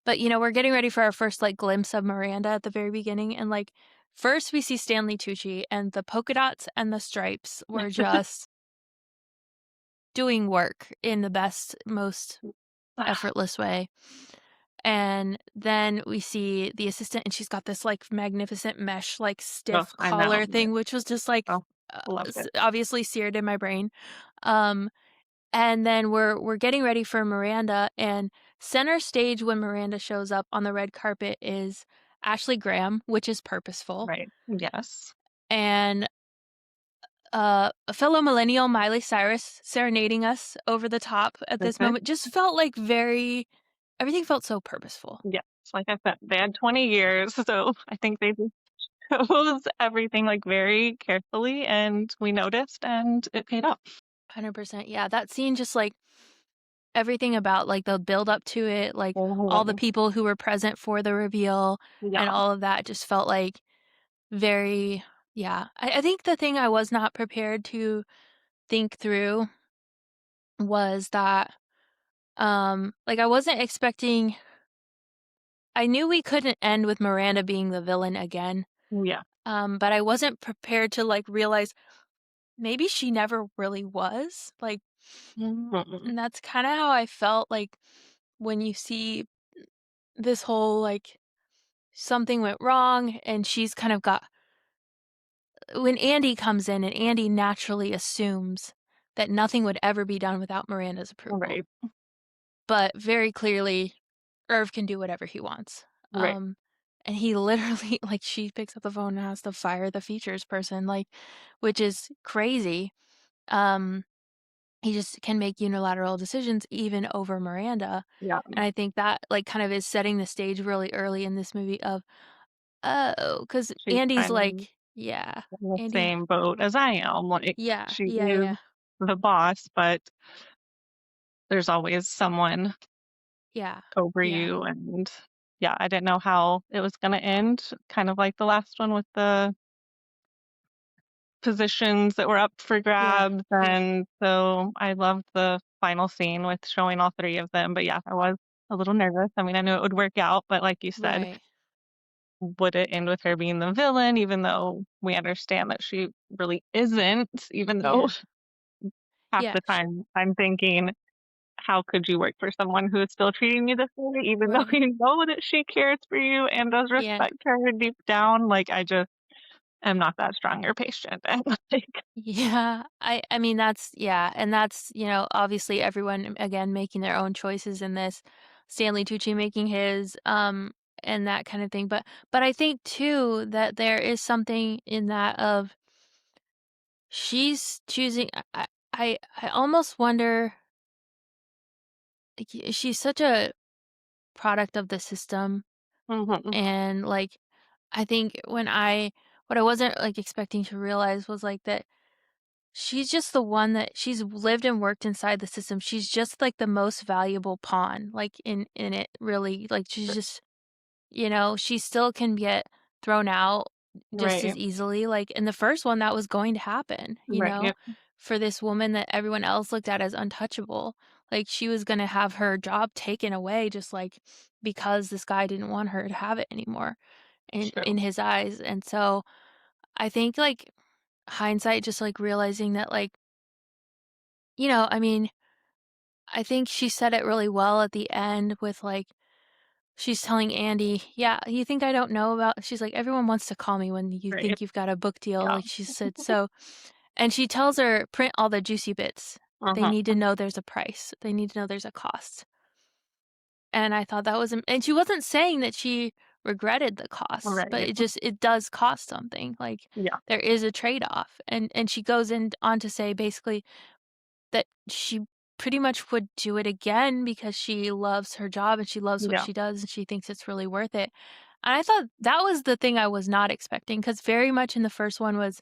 But, we're getting ready for our first, like, glimpse of Miranda at the very beginning, and, like, first we see Stanley Tucci, and the polka dots and the stripes were just doing work in the best, most effortless way. And then we see the assistant, and she's got this, like, magnificent mesh, like, Oh, stiff I know. collar thing, which was just, like, Oh, loved it. obviously seared in my brain. Um, and then we're getting ready for Miranda, and center stage when Miranda shows up on the red carpet is Ashley Graham, which is purposeful, Right. Yes. and, a fellow millennial, Miley Cyrus, serenading us over the top at this Mhm. moment just felt like everything felt so purposeful. Yes. Like I said, they had 20 years, so I think they just chose everything, like, very carefully, and we noticed, and it paid off. 100%, yeah, that scene just, like, everything about, like, the build up to it, like, all the Mhm. people who were present for the reveal and Yeah. all of that just felt like very yeah. I think the thing I was not prepared to think through was that, like, I wasn't expecting I knew we couldn't end with Miranda being the villain again, Yeah. but I wasn't prepared to, like, realize maybe she never really was, like, Mhm. and that's kinda how I felt, like, when you see this whole, like, something went wrong, and she's kind of got when Andy comes in, and Andy naturally assumes that nothing would ever be done without Miranda's approval, Right. but very clearly, Irv can do whatever he wants, Right. and he literally like, she picks up the phone and has to fire the features person, like, which is crazy, um, he just can make unilateral decisions even over Miranda, Yeah. and I think that, like, kind of is setting the stage really early in this movie of, oh, because She's Andy's kind of like yeah, in the Andy same boat as I am. Like, yeah, she yeah, yeah, is the boss, but there's always someone yeah, over yeah, you. And yeah, I didn't know how it was going to end. Kind of like the last one with the positions that were up for yeah, grabs. yeah, And so I loved the final scene with showing all three of them. But yeah, I was a little nervous. I mean, I knew it would work out, but like you said, right, would it end with her being the villain, even though we understand that she really isn't, even though yeah, half yeah, the time I'm thinking, how could you work for someone who is still treating you this way, even though right, you know that she cares for you and does yeah. respect her deep down? Like, I just am not that strong or patient. And like, Yeah, I mean, that's yeah, and that's, obviously everyone, again, making their own choices in this, Stanley Tucci making his, and that kind of thing, but I think too that there is something in that of she's choosing I almost wonder, like, she's such a product of the system, mhm, and, like, I think what I wasn't, like, expecting to realize was, like, that she's just the one that she's lived and worked inside the system. She's just, like, the most valuable pawn, like, in it, really, like, she's just she still can get thrown out just as right, easily, like, in the first one, that was going to happen, right, for this woman that everyone else looked at as untouchable. Like, she was gonna have her job taken away just, like, because this guy didn't want her to have it anymore in true, his eyes, and so, I think, like, hindsight just, like, realizing that, like, I mean, I think she said it really well at the end with, like she's telling Andy, "Yeah, you think I don't know about" she's like, "Everyone wants to call me when you right, think you've got a book deal," yeah, like, she said, so and she tells her, "Print all the juicy bits. They uh-huh, need to know there's a price. They need to know there's a cost." And I thought that was and she wasn't saying that she regretted the costs, but right, it does cost something, like, yeah, there is a trade-off, and she goes on to say basically that she pretty much would do it again because she loves her job and she loves what yeah, she does and she thinks it's really worth it. And I thought that was the thing I was not expecting because very much in the first one was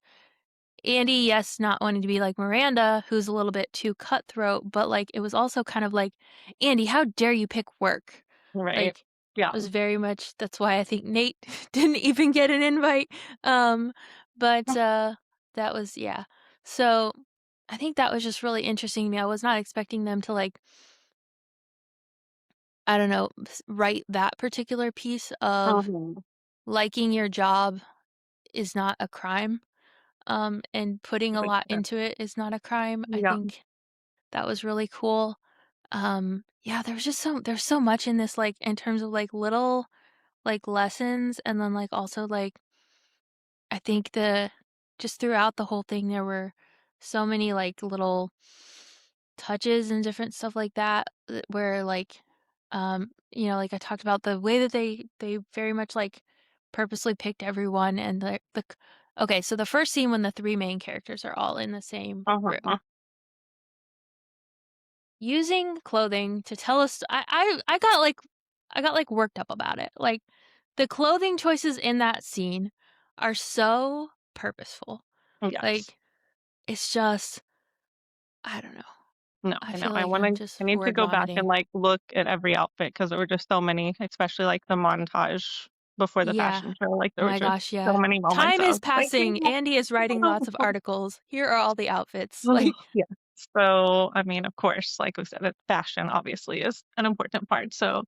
Andy, yes, not wanting to be like Miranda, who's a little bit too cutthroat, but like it was also kind of like, Andy, how dare you pick work? right, Like yeah, it was very much that's why I think Nate didn't even get an invite. Um, but that was yeah. So I think that was just really interesting to me. I was not expecting them to like I don't know, write that particular piece of Mhm. liking your job is not a crime, and putting a Like lot that. into it is not a crime. I Yeah. think that was really cool. Yeah, there's so much in this, like, in terms of, like, little, like, lessons, and then, like, also, like, I think just throughout the whole thing, there were so many, like, little touches and different stuff like that, where, like, like I talked about the way that they very much, like, purposely picked everyone and okay, so the first scene when the 3 main characters are all in the same room, Uh-huh. using clothing to tell us I got, like, worked up about it, like, the clothing choices in that scene are so purposeful, Yes. like, it's just I don't know. No, I I know. feel like I'm I just need to word go back and, vomiting. like, look at every outfit because there were just so many, especially, like, the montage before the Yeah. fashion show, like, Oh there were my just gosh, so yeah. many moments Time that I is was like, passing. Andy is writing lots of articles. Here are all the outfits. Like, yeah. So, I mean, of course, like we said, fashion obviously is an important part, so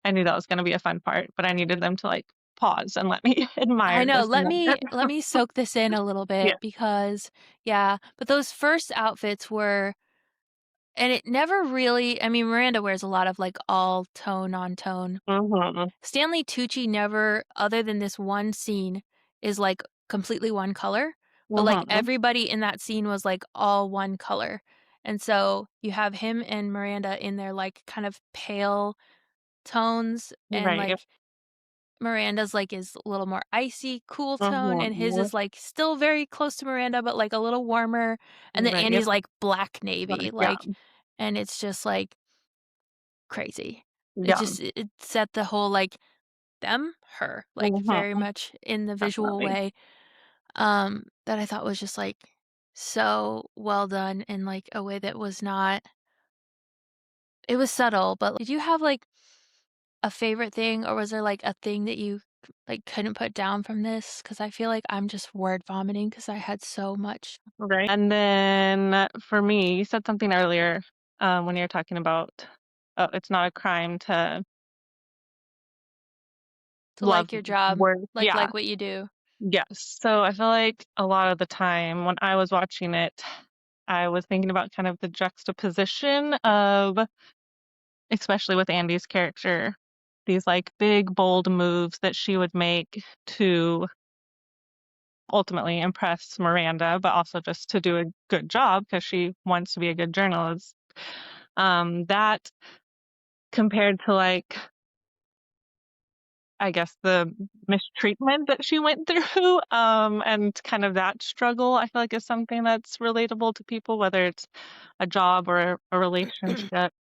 I knew that was gonna be a fun part, but I needed them to, like, pause and let me I admire know, this moment. let me soak this in a little Yeah. bit because yeah, but those first outfits were and it never really I mean, Miranda wears a lot of, like, all tone on tone. Mhm. Stanley Tucci never, other than this one scene, is, like, completely one color, but, like, Mhm. everybody in that scene was, like, all one color, and so you have him and Miranda in their, like, kind of pale tones, and, Right. like, Miranda's, like, is a little more icy, cool tone, and his Mhm. is, like, still very close to Miranda, but, like, a little warmer, and then Right, yep. Andy's, like, black Right, navy, yeah. like and it's just, like, crazy. It Yeah. just it set the whole, like, them, her, like, very Mhm. much in the visual Definitely. way, that I thought was just, like, so well done in, like, a way that was not it was subtle, but did you have, like, a favorite thing, or was there, like, a thing that you, like, couldn't put down from this? Because I feel like I'm just word vomiting because I had so much Right. And then for me, you said something earlier, when you were talking about, it's not a crime to to love like your job, work. Yeah. like what you do. Yes. So I feel like a lot of the time when I was watching it, I was thinking about kind of the juxtaposition of, especially with Andy's character, these like big, bold moves that she would make to ultimately impress Miranda, but also just to do a good job because she wants to be a good journalist. That compared to like, I guess the mistreatment that she went through, and kind of that struggle, I feel like is something that's relatable to people, whether it's a job or a relationship.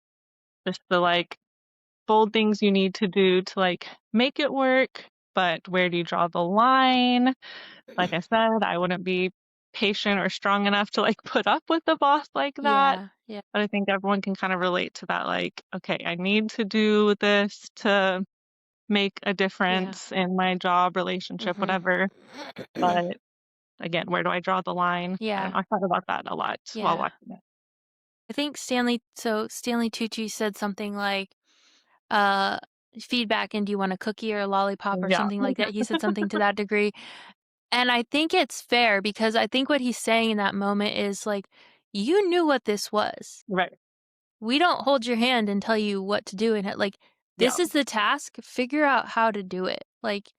Just the like bold things you need to do to like make it work, but where do you draw the line? Like I said, I wouldn't be patient or strong enough to like put up with a boss like that. Yeah, yeah, But I think everyone can kind of relate to that, like, okay, I need to do this to make a yeah, difference in my job, relationship, mhm. whatever. But again, where do I draw the line? I don't Yeah, know. I thought about that a lot while yeah. watching it. I think Stanley Tucci said something like, uh, feedback, and "Do you want a cookie or a lollipop?" or Yeah. something like that. He said something to that degree, and I think it's fair because I think what he's saying in that moment is, like, "You knew what this was. Right. We don't hold your hand and tell you what to do, and like, Yeah. this is the task, figure out how to do it." Like,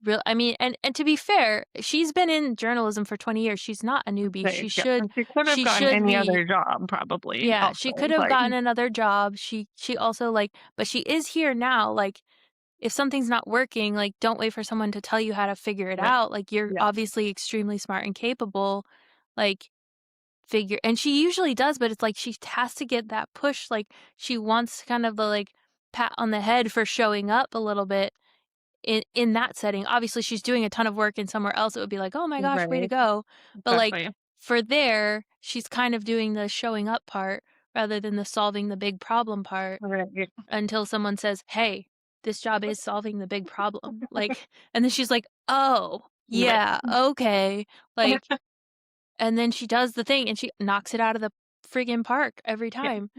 real I mean, and to be fair, she's been in journalism for 20 years. She's not a newbie. Okay. Yeah. And she could have She gotten should any be other job probably yeah, she could also. have Like, gotten another job. She also, like but she is here now, like, if something's not working, like, don't wait for someone to tell you how to figure it right. out, like, you're Yeah. obviously extremely smart and capable, like, figure and she usually does, but it's like she has to get that push, like, she wants kind of the, like, pat on the head for showing up a little bit in that setting. Obviously, she's doing a ton of work, and somewhere else it would be like, "Oh my gosh, way to Right. go." But, like, Exactly. for there, she's kind of doing the showing up part rather than the solving the big problem part Right. until someone says, "Hey, this job is solving the big problem." Like, and then she's like, "Oh, Right. yeah, okay." Like, and then she does the thing and she knocks it out of the friggin' park every Yeah. time.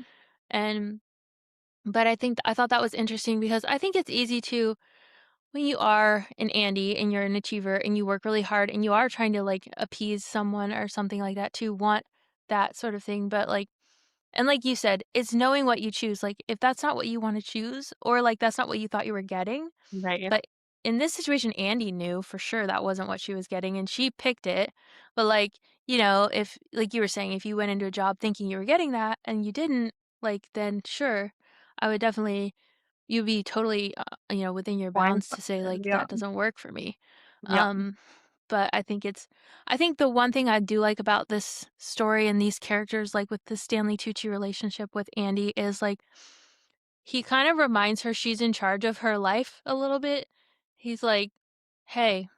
And But I thought that was interesting because I think it's easy to, when you are an Andy and you're an achiever and you work really hard and you are trying to, like, appease someone or something like that, to want that sort of thing, but, like, and like you said, it's knowing what you choose, like, if that's not what you wanna choose, or, like, that's not what you thought you were getting, Right. but in this situation, Andy knew for sure that wasn't what she was getting, and she picked it, but, like, if like you were saying, if you went into a job thinking you were getting that and you didn't, like, then sure, I would definitely, you'd be totally, within your bounds to say, Blindsided. like, Yeah. "That doesn't work for me." Yeah. Um, but I think the one thing I do like about this story and these characters, like, with the Stanley Tucci relationship with Andy, is, like, he kind of reminds her she's in charge of her life a little bit. He's like, "Hey,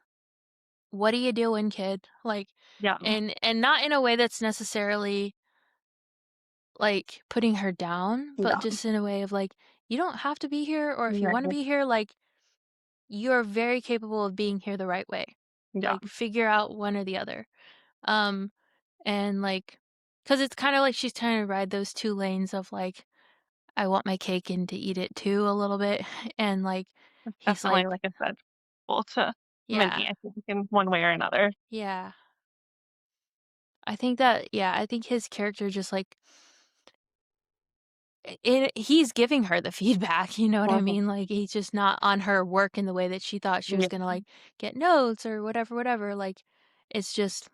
what are you doing, kid?" Like, Yeah. and not in a way that's necessarily, like, putting her down, but Yeah. just in a way of, like, "You don't have to be here, or if you wanna Right. be here, like, you're very capable of being here the right way. Yeah. Like, figure out one or the other." Um, and, like, because it's kinda like she's trying to ride those 2 lanes of, like, I want my cake and to eat it too a little bit, and, like, he's Definitely, like, like I said, able to yeah, many, I think, in one way or another. yeah. I think that, yeah, I think his character just, like, he's giving her the feedback, you know what I Mhm. mean? Like, he's just not on her work in the way that she thought she was Yeah. gonna, like, get notes or whatever, whatever, like, it's just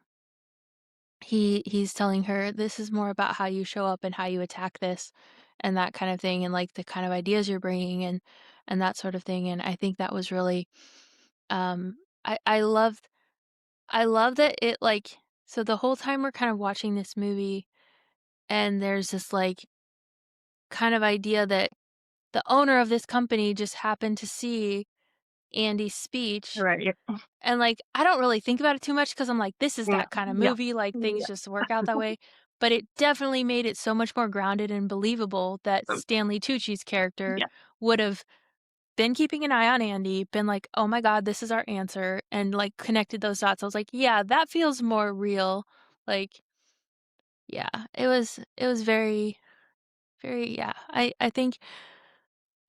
he's telling her, "This is more about how you show up and how you attack this," and that kind of thing, and, like, the kind of ideas you're bringing and that sort of thing, and I think that was really, um I love that it, like, so the whole time we're kind of watching this movie, and there's this, like, kind of idea that the owner of this company just happened to see Andy's speech, Right. and, like, I don't really think about it too much because 'cause I'm like, "This is No. that kinda Yeah. movie, like, things Yeah. just work out that way," but it definitely made it so much more grounded and believable that So, Stanley Tucci's character yeah. would've been keeping an eye on Andy, been like, "Oh my god, this is our answer," and, like, connected those dots. I was like, "Yeah, that feels more real." Like, yeah, it was very, very, yeah. I think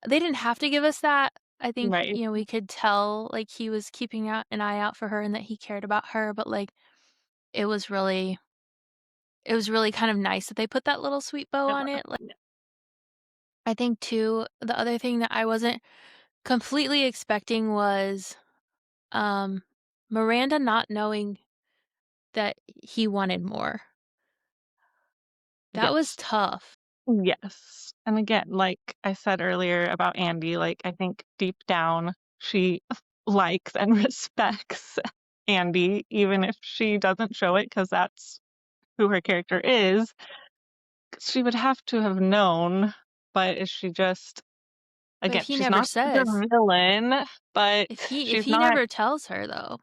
they didn't have to give us that. I think, Right. we could tell, like, he was keeping out an eye out for her and that he cared about her, but, like, it was really it was really kind of nice that they put that little sweet bow It on was. it. Like, Yeah. I think too, the other thing that I wasn't completely expecting was, um, Miranda not knowing that he wanted more. That was Yes. tough. Yes. And again, like I said earlier about Andy, like I think deep down she likes and respects Andy, even if she doesn't show it because that's who her character is. She would have to have known, but is she just, But if again, he she's never not says, the villain, but if she's he not. never tells her though,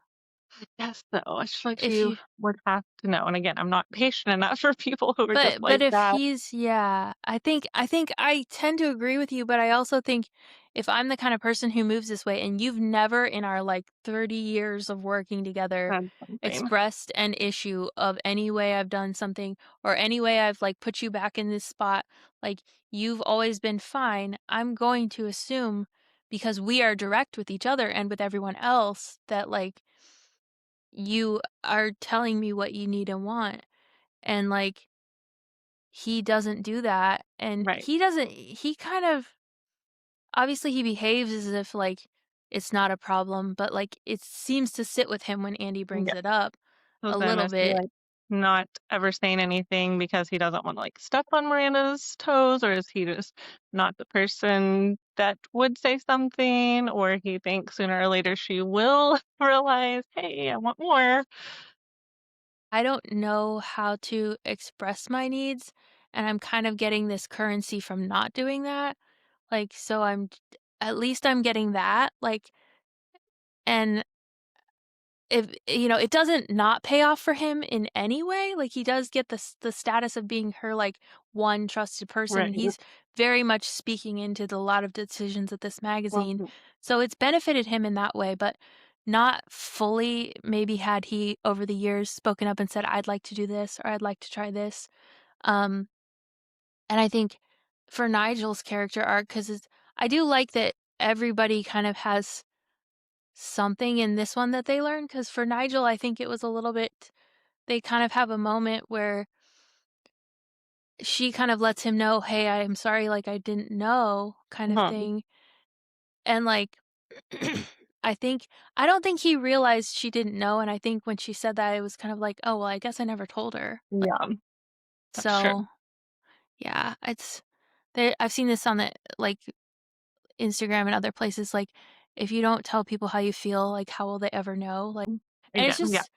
Yes, though. I just feel like if she you would have to know. And again, I'm not patient enough for people who are just but like if that. he's, yeah, I think I tend to agree with you, but I also think if I'm the kind of person who moves this way and you've never in our, like, 30 years of working together Said something. expressed an issue of any way I've done something or any way I've, like, put you back in this spot, like, you've always been fine, I'm going to assume, because we are direct with each other and with everyone else, that, like, you are telling me what you need and want. And, like, he doesn't do that, and Right. he kind of, obviously, he behaves as if, like, it's not a problem, but, like, it seems to sit with him when Andy brings Yeah. it up So a then little is he bit. like not ever saying anything because he doesn't want to like step on Miranda's toes, or is he just not the person that would say something, or he thinks sooner or later she will realize, hey, I want more. I don't know how to express my needs, and I'm kind of getting this currency from not doing that, like, so at least I'm getting that, like, and if, it doesn't not pay off for him in any way, like, he does get the status of being her, like, one trusted person, Right. and he's very much speaking into the lot of decisions at this magazine, Mhm. so it's benefited him in that way, but not fully. Maybe had he, over the years, spoken up and said, "I'd like to do this," or "I'd like to try this," um, and I think for Nigel's character arc, because I do like that everybody kind of has something in this one that they learn. Because for Nigel, I think it was a little bit, they kind of have a moment where she kind of lets him know, "Hey, I'm sorry, like, I didn't know," kind of Mhm. thing, and, like, I think I don't think he realized she didn't know, and I think when she said that, it was kind of like, "Oh, well, I guess I never told her." Like, Yeah, that's true. so, yeah, it's there. I've seen this on the, like, Instagram and other places, like, if you don't tell people how you feel, like, how will they ever know? Like, and it's Again, yeah. just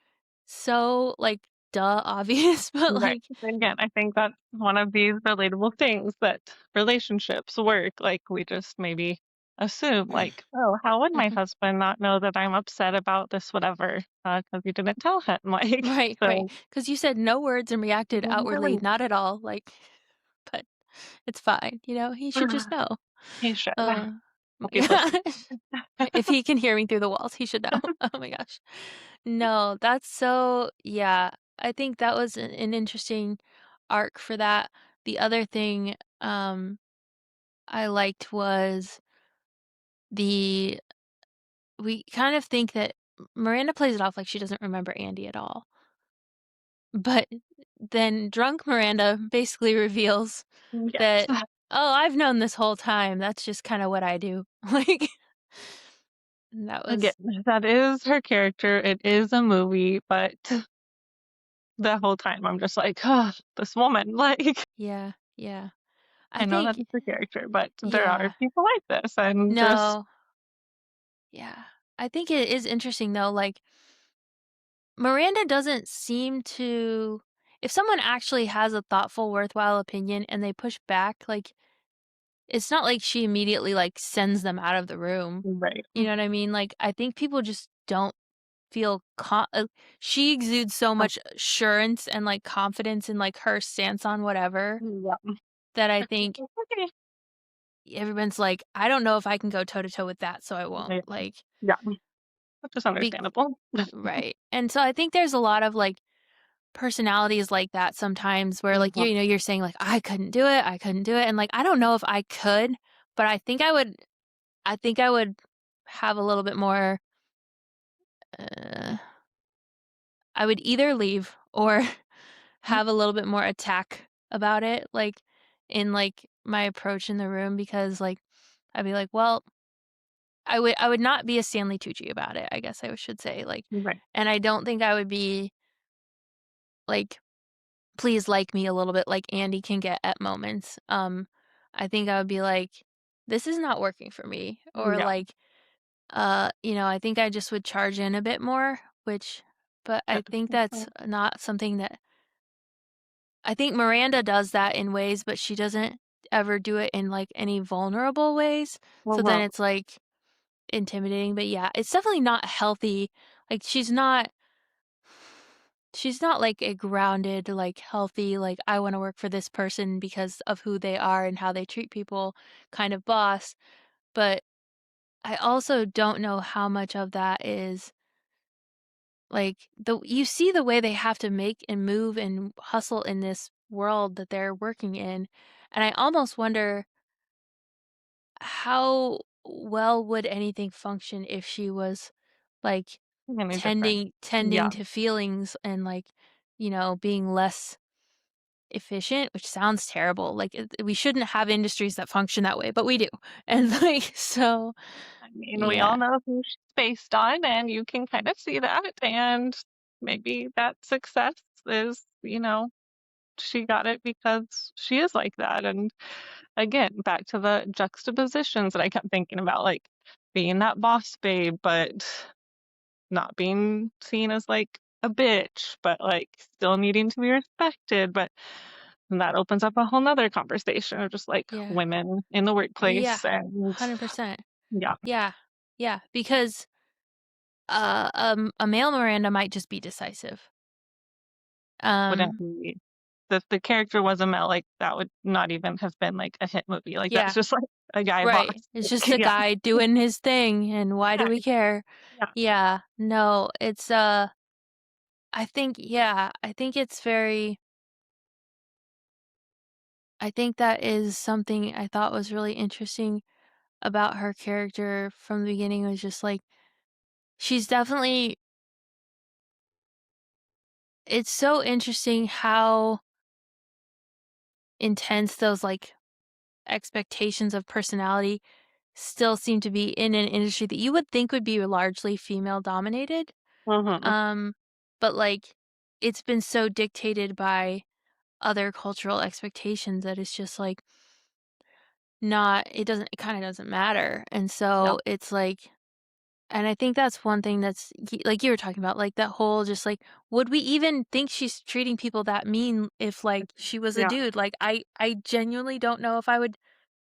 so, like, duh, obvious, but, Right. like, Again, I think that's one of these relatable things that relationships work. Like, we just maybe assume, like, oh, how would my mhm. husband not know that I'm upset about this, whatever, because you didn't tell him? Like, Right, right. so, Because you said no words and reacted outwardly, really, not at all, like, but it's fine, he should just know. he should. Uh, Hope he's yeah, listening. if he can hear me through the walls, he should know. Oh my gosh. No, that's so yeah, I think that was an interesting arc for that. The other thing, I liked was the we kind of think that Miranda plays it off like she doesn't remember Andy at all. But then drunk Miranda basically reveals Yes. that, "Oh, I've known this whole time. That's just kinda what I do." Like, that Again, was that is her character. It is a movie, but the whole time I'm just like, oh, this woman, like, yeah, yeah. I I know that think it's a character, but there are yeah. people like this, and just No. Yeah. I think it is interesting, though, like, Miranda doesn't seem to if someone actually has a thoughtful, worthwhile opinion and they push back, like, it's not like she immediately, like, sends them out of the room. right. You know what I mean? Like, I think people just don't feel she exudes so Oh, much assurance and, like, confidence in, like, her stance on whatever yeah. that I It's think okay. everyone's like, "I don't know if I can go toe to toe with that, so I won't." Yeah, Like, yeah, which is be understandable. right. And so I think there's a lot of, like, personalities like that sometimes where, like, Mhm. you're saying, like, "I couldn't do it, I couldn't do it," and, like, I don't know if I could, but I think I would have a little bit more, uh I would either leave or have a little bit more attack about it, like, in, like, my approach in the room because, like, I'd be like, "Well" I would not be a Stanley Tucci about it, I guess I should say, like, Right. and I don't think I would be, like, "Please like me a little bit," like Andy can get at moments. I think I would be like, "This is not working for me," or, Yeah, like, I think I just would charge in a bit more, but I good. think that's Mhm. not something that I think Miranda does that in ways, but she doesn't ever do it in, like, any vulnerable ways, so then Mhm. it's, like, intimidating, but yeah, it's definitely not healthy, like, she's not, like, a grounded, like, healthy, like, "I wanna work for this person because of who they are and how they treat people," kind of boss, but I also don't know how much of that is like, you see the way they have to make and move and hustle in this world that they're working in, and I almost wonder how well would anything function if she was, like, Any different. tending Yeah, to feelings and, like, being less efficient, which sounds terrible, like, we shouldn't have industries that function that way, but we do, and, like, so I mean, we yeah, all know who she's based on, and you can kind of see that, and maybe that success is, she got it because she is like that, and again, back to the juxtapositions that I kept thinking about, like being that boss babe, but not being seen as like a bitch, but like still needing to be respected. But that opens up a whole nother conversation of just like yeah, women in the yeah, workplace. And 100%. yeah, Yeah, yeah, because, a male Miranda might just be decisive. wouldn't Um, be if the character was a male, like that would not even have been like a hit movie. Like that's yeah, just like a guy boss. right, it's just Like, a yeah, guy doing his thing, and why do yeah, we care? yeah. Yeah, no, I think it's very I think that is something I thought was really interesting about her character from the beginning was just like she's definitely it's so interesting how intense those like expectations of personality still seem to be in an industry that you would think would be largely female dominated. Mhm. Um, but like it's been so dictated by other cultural expectations that it's just like not it kind of doesn't matter. And Yeah. so it's like and I think that's one thing that's like you were talking about like that whole just like would we even think she's treating people that mean if like she was a Yeah. dude? Like I genuinely don't know if I would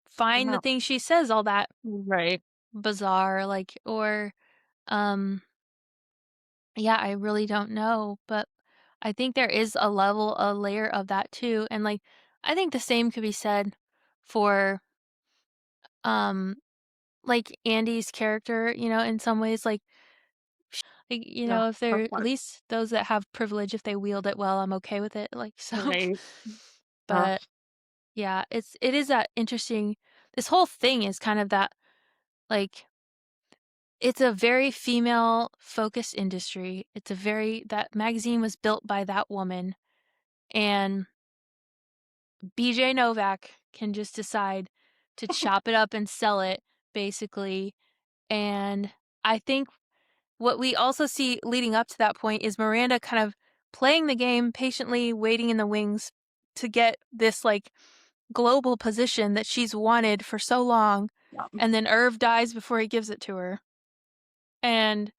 find the No. things she says all that Right. bizarre like or um yeah, I really don't know, but I think there is a layer of that too, and, like, I think the same could be said for, um, like, Andy's character, in some ways, Yeah. if Of they're at course. least those that have privilege, if they wield it well, I'm okay with it, like, so Right. Uh, but, yeah, it is that interesting this whole thing is kind of that, like it's a very female-focused industry, it's a very that magazine was built by that woman. And BJ Novak can just decide to chop it up and sell it, basically. And I think what we also see leading up to that point is Miranda kind of playing the game, patiently waiting in the wings to get this like global position that she's wanted for so long. yeah. And then Irv dies before he gives it to her. And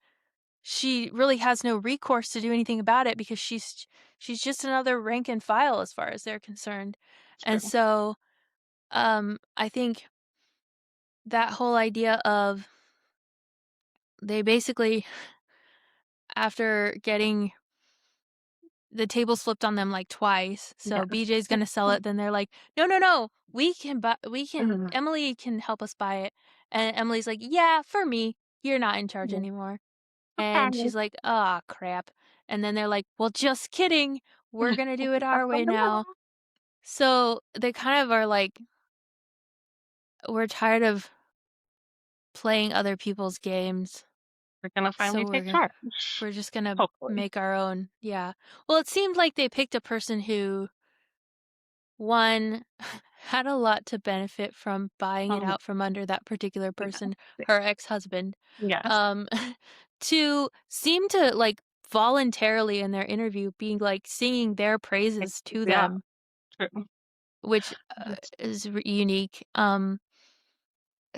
she really has no recourse to do anything about it because she's just another rank and file as far as they're concerned. It's And true. so I think that whole idea of they basically after getting the tables flipped on them like twice, so Yes. BJ's gonna sell it, then they're like, "No, no, no, Mhm. Emily can help us buy it." And Emily's like, "Yeah, for me, you're not in charge Yeah. anymore." And Okay. she's like, "Ah, crap." And then they're like, "Well, just kidding. We're gonna do it our way now." So they kind of are like, "We're tired of playing other people's games, We're gonna so finally take charge. we're just gonna Hopefully. make our own." Yeah. Well, it seemed like they picked a person who, one, had a lot to benefit from buying it Mhm. out from under that particular Yeah. person, her ex-husband. Yes. Um, two, seemed to, like, voluntarily in their interview being, like, singing their Like, praises to yeah. them, True. which, That's is unique.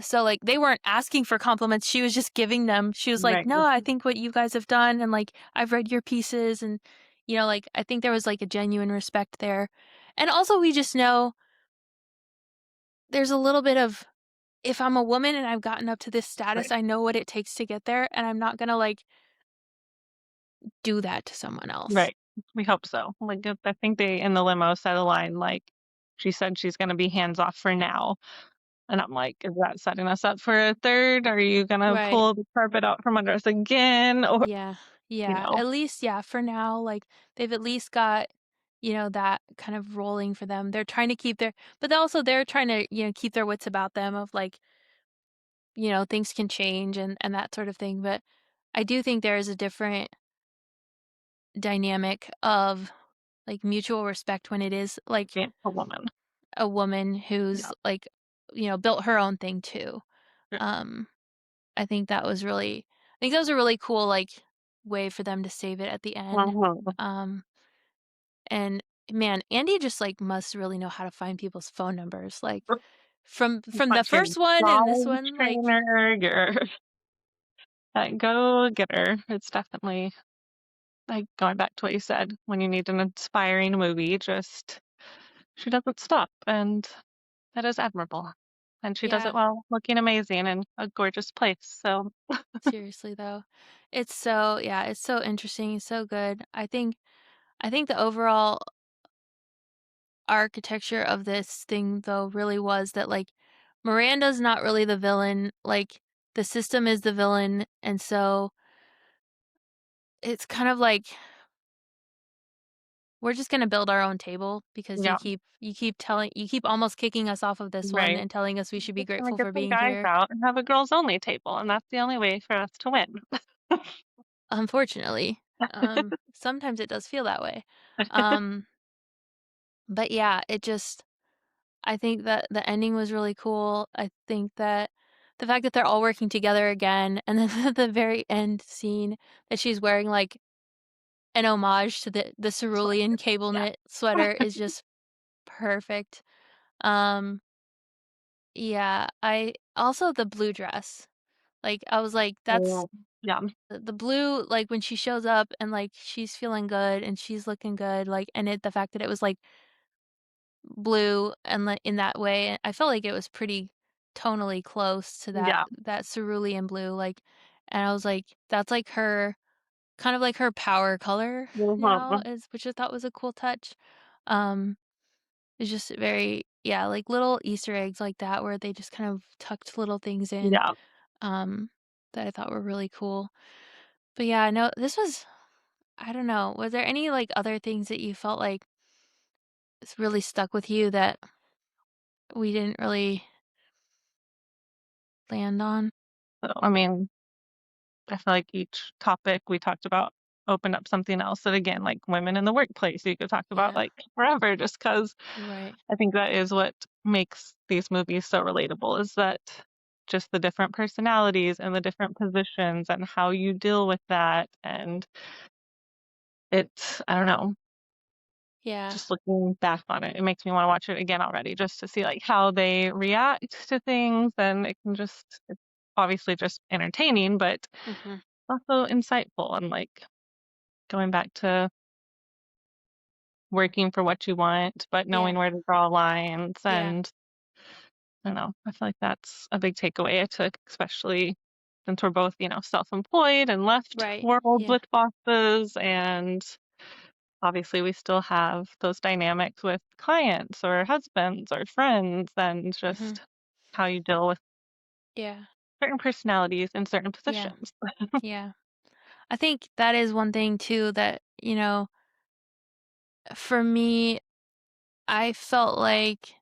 So, like, they weren't asking for compliments, she was just giving them. She was like, right. "No, I think what you guys have done, and, like, I've read your pieces," and, like, I think there was, like, a genuine respect there. And also, we just know there's a little bit of, if I'm a woman and I've gotten up to this status, Right. I know what it takes to get there, and I'm not gonna, like, do that to someone else. Right. We hope so. Like, I think they in the limo said a line like, she said she's gonna be hands off for now. And I'm like, "Is that setting us up for a third? Are you gonna Right. pull the carpet out from under us again?" Or, Yeah. you Yeah. know, At least, yeah, for now, like, they've at least got, that kind of rolling for them. They're trying to keep their but also they're trying to, keep their wits about them of, like, things can change and that sort of thing, but I do think there is a different dynamic of, like, mutual respect when it is, like, being a woman. a woman Yeah. who's, like, built her own thing too. Yeah. Um, I think that was a really cool, like, way for them to save it at the end. Mhm. Um, and man, Andy just, like, must really know how to find people's phone numbers, like, from the Like your first one and this knowledge one, like trainer, your go getter. It's definitely like going back to what you said, when you need an inspiring movie, just she doesn't stop, and that is admirable. And she does it yeah, while looking amazing in a gorgeous place. So seriously though. It's so interesting, it's so good. I think the overall architecture of this thing though really was that like Miranda's not really the villain, like the system is the villain, and so it's kind of like we're just gonna build our own table because Yeah, you keep almost kicking us off of this one right. and telling us we should be Just gonna grateful get for some being guys here. out and have a girls only table, and that's the only way for us to win. Unfortunately, sometimes it does feel that way. Um, but yeah, it just I think that the ending was really cool. I think that the fact that they're all working together again, and then the very end scene that she's wearing like an homage to the So, cerulean cable yeah. knit sweater is just perfect. Um, yeah, I also the blue dress. Like I was like, that's Oh, yeah, the blue. Like when she shows up and like she's feeling good and she's looking good. Like and the fact that it was like blue and like in that way, I felt like it was pretty tonally close to yeah. that cerulean blue. Like, and I was like, that's like her kind of like her power color now Mhm. is which I thought was a cool touch. Um, it's just very yeah, like little Easter eggs like that where they just kind of tucked little things in, Yeah. um, that I thought were really cool. But yeah, no, this was I don't know, was there any, like, other things that you felt like it's really stuck with you that we didn't really land on? So, I mean, I feel like each topic we talked about opened up something else that again, like women in the workplace, you could talk about Yeah, like forever just because right. I think that is what makes these movies so relatable is that just the different personalities and the different positions and how you deal with that. And it's, I don't know, Yeah, just looking back on it, it makes me want to watch it again already just to see like how they react to things. And it can just, it's obviously just entertaining, but mhm, also insightful and like going back to working for what you want, but yeah, knowing where to draw lines. yeah, And I don't know, I feel like that's a big takeaway I took, especially since we're both, self-employed and left right, world yeah, with bosses. And obviously we still have those dynamics with clients or husbands or friends and mhm, just how you deal with yeah, certain personalities in certain yeah, positions. yeah. I think that is one thing too that, for me, I felt like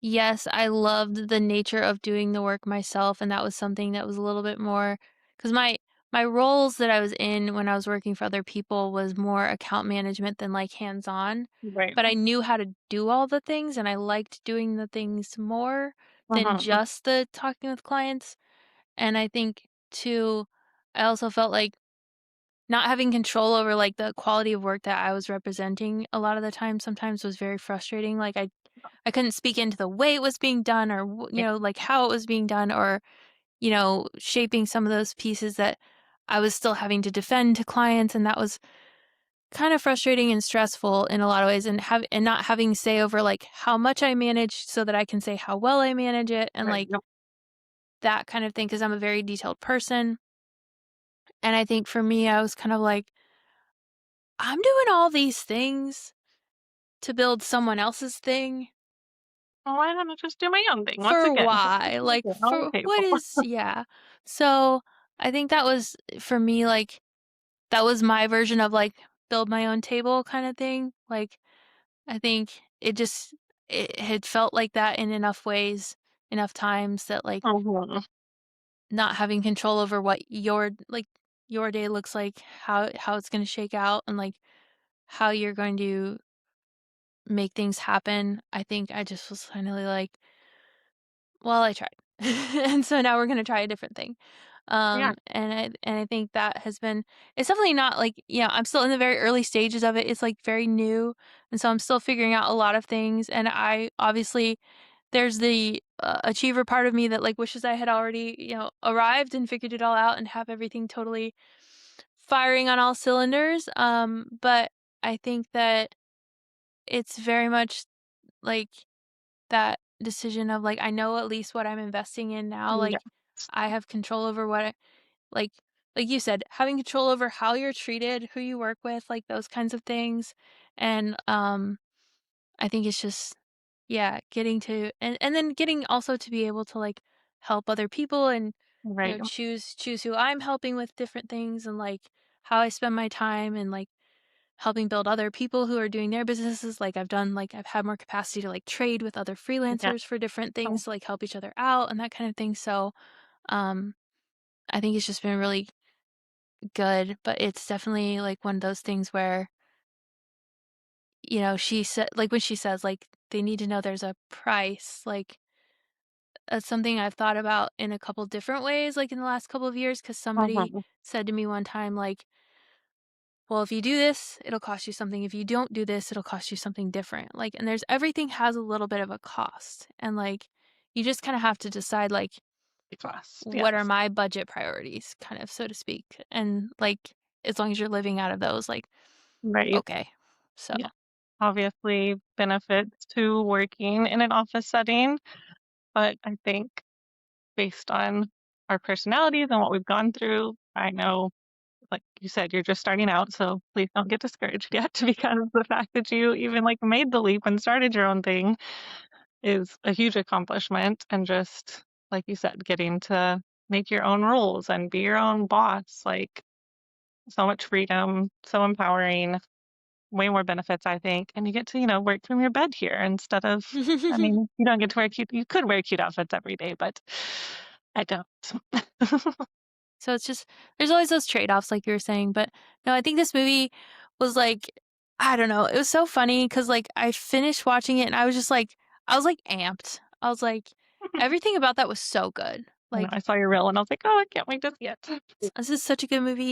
yes, I loved the nature of doing the work myself, and that was something that was a little bit more because my roles that I was in when I was working for other people was more account management than like hands-on, Right. but I knew how to do all the things and I liked doing the things more than Mhm. just the talking with clients. And I think too, I also felt like not having control over like the quality of work that I was representing a lot of the time sometimes was very frustrating. Like I couldn't speak into the way it was being done or, like how it was being done or, shaping some of those pieces that I was still having to defend to clients. And that was kind of frustrating and stressful in a lot of ways and not having say over like how much I manage so that I can say how well I manage it and Right. like Yep. that kind of thing because I'm a very detailed person. And I think for me, I was kind of like, I'm doing all these things to build someone else's thing Well, why don't I just do my own thing once for again? why? Like On for the what table. is yeah. So I think that was for me like that was my version of like build my own table kind of thing. Like I think it had felt like that in enough ways, enough times that like Mhm. not having control over what your day looks like, how it's going to shake out and like how you're going to make things happen. I think I just was finally like, well, I tried. And so now we're gonna try a different thing. Yeah. And I think that has been it's definitely not like, I'm still in the very early stages of it. It's like very new. And so I'm still figuring out a lot of things. And I obviously there's the achiever part of me that like wishes I had already, arrived and figured it all out and have everything totally firing on all cylinders. But I think that it's very much like that decision of, like, I know at least what I'm investing in now, Yeah. like, I have control over what I like like you said, having control over how you're treated, who you work with, like, those kinds of things, and, I think it's just yeah, getting to and then getting also to be able to, like, help other people and, Right. choose who I'm helping with different things and, like, how I spend my time and, like, helping build other people who are doing their businesses. Like I've had more capacity to like trade with other Yeah. freelancers for different Oh, things to like help each other out and that kind of thing. So I think it's just been really good, but it's definitely like one of those things where, she said, like when she says like they need to know there's a price, like that's something I've thought about in a couple different ways, like in the last couple of years, because somebody mhm. said to me one time, like, well, if you do this, it'll cost you something. If you don't do this, it'll cost you something different. Like, and everything has a little bit of a cost. And like, you just kind of have to decide, like, Class. what are Yes. my budget priorities, kind of, so to speak. And like, as long as you're living out of those, like, Right. okay. So, Yeah. Obviously, benefits to working in an office setting, but I think based on our personalities and what we've gone through, I know, like you said, you're just starting out, so please don't get discouraged yet because the fact that you even like made the leap and started your own thing is a huge accomplishment. And just like you said, getting to make your own rules and be your own boss, like so much freedom, so empowering, way more benefits, I think. And you get to, work from your bed here instead of, I mean, you don't get to wear you could wear cute outfits every day, but I don't. so it's just, there's always those trade offs, like you were saying. But no, I think this movie was like, I don't know, it was so funny because like I finished watching it and I was like amped. I was like, everything about that was so good. I know, Like, I saw your reel and I was like, oh, I can't wait to see it. this is such a good movie.